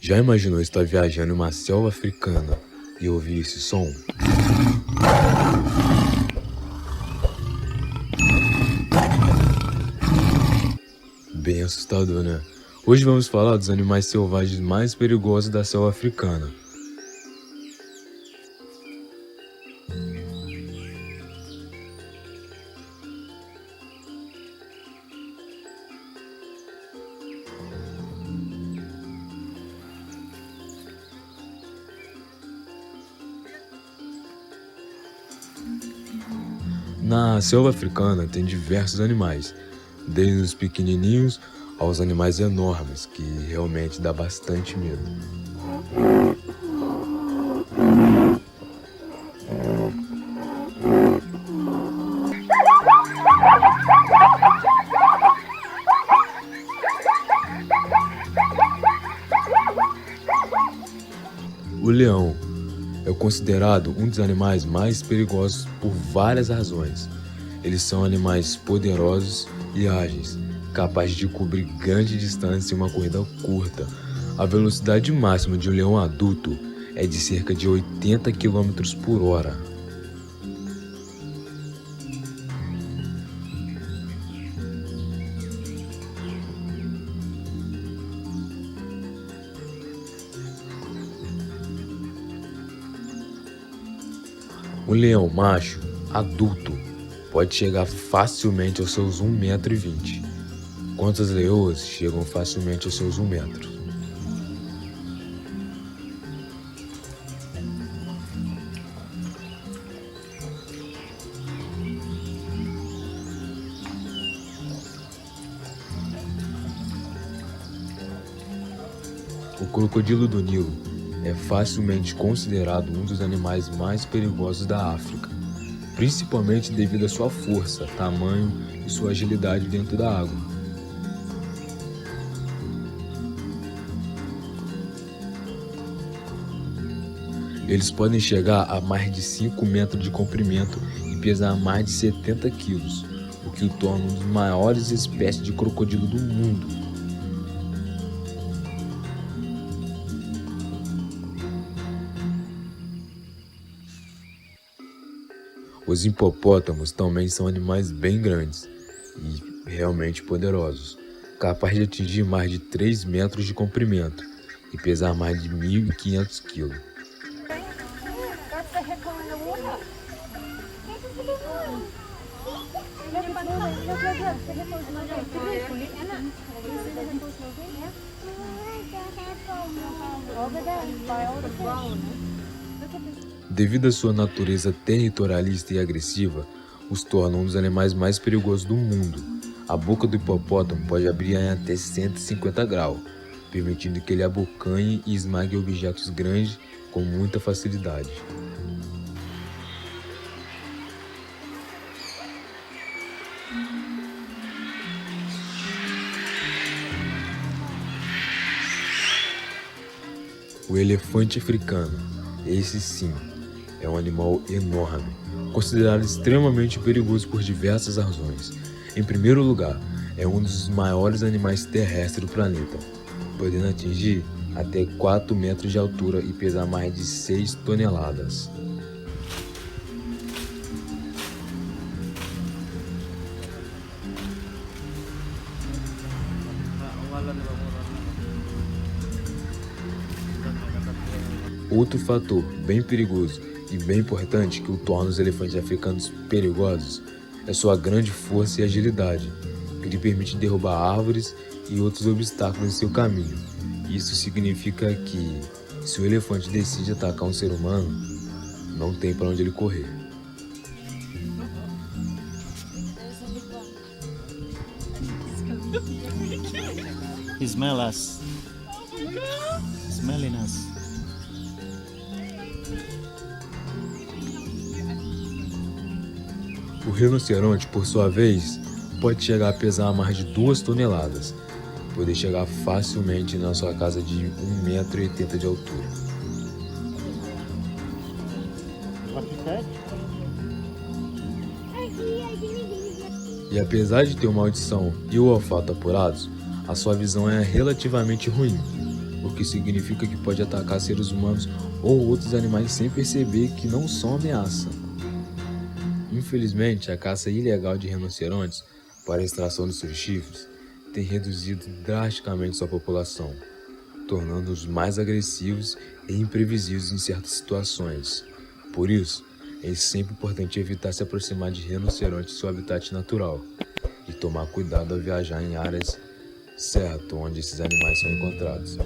Já imaginou estar viajando em uma selva africana e ouvir esse som? Bem assustador, né? Hoje vamos falar dos animais selvagens mais perigosos da selva africana. Na selva africana tem diversos animais, desde os pequenininhos aos animais enormes, que realmente dá bastante medo. O leão é considerado um dos animais mais perigosos por várias razões. Eles são animais poderosos e ágeis, capazes de cobrir grande distância em uma corrida curta. A velocidade máxima de um leão adulto é de cerca de 80 km por hora. Um leão macho adulto pode chegar facilmente aos seus 1,20 m, enquanto as leoas chegam facilmente aos seus 1 metro. O crocodilo do Nilo é facilmente considerado um dos animais mais perigosos da África, principalmente devido à sua força, tamanho e sua agilidade dentro da água. Eles podem chegar a mais de 5 metros de comprimento e pesar mais de 70 quilos, o que o torna um dos maiores espécies de crocodilo do mundo. Os hipopótamos também são animais bem grandes e realmente poderosos, capazes de atingir mais de 3 metros de comprimento e pesar mais de 1.500 quilos. Devido à sua natureza territorialista e agressiva, os torna um dos animais mais perigosos do mundo. A boca do hipopótamo pode abrir em até 150 graus, permitindo que ele abocanhe e esmague objetos grandes com muita facilidade. O elefante africano, esse sim, é um animal enorme, considerado extremamente perigoso por diversas razões. Em primeiro lugar, é um dos maiores animais terrestres do planeta, podendo atingir até 4 metros de altura e pesar mais de 6 toneladas. Outro fator bem perigoso e bem importante que o torna os elefantes africanos perigosos é sua grande força e agilidade, que lhe permite derrubar árvores e outros obstáculos em seu caminho. Isso significa que, se o elefante decide atacar um ser humano, não tem para onde ele correr. He smell us. Smelling us. O rinoceronte, por sua vez, pode chegar a pesar mais de 2 toneladas, poder chegar facilmente na sua casa de 1,80 m de altura. What he said? E apesar de ter uma audição e o olfato apurados, a sua visão é relativamente ruim, o o que significa que pode atacar seres humanos ou outros animais sem perceber que não são ameaça. Infelizmente, a caça ilegal de rinocerontes para a extração de seus chifres tem reduzido drasticamente sua população, tornando-os mais agressivos e imprevisíveis em certas situações. Por isso, é sempre importante evitar se aproximar de rinocerontes em seu habitat natural e tomar cuidado ao viajar em áreas certas onde esses animais são encontrados.